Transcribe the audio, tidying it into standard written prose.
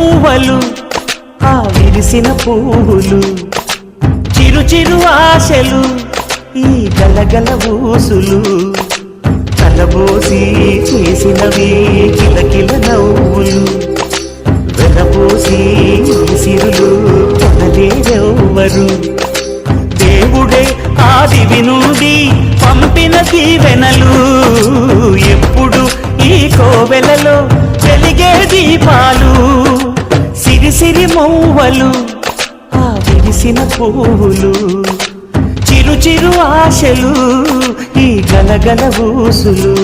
మూవలు ఆ విరిసిన పువ్వులు చిరు చిరు ఆశలు ఈ గలగల ఊసులు కలబోసి చేసినవి కిలకిల నవ్వులు వెనపోసి సిరులు కొనలేరెవ్వరు దేవుడే ఆదివి నుండి పంపిన దీవెనలు ఎప్పుడు ఈ కోవెలలో వెలిగే దీపాలు సిరి సిరి మూవలు ఆ విరిసిన పువ్వులు చిరు చిరు ఆశలు ఈ గలగల ఊసులు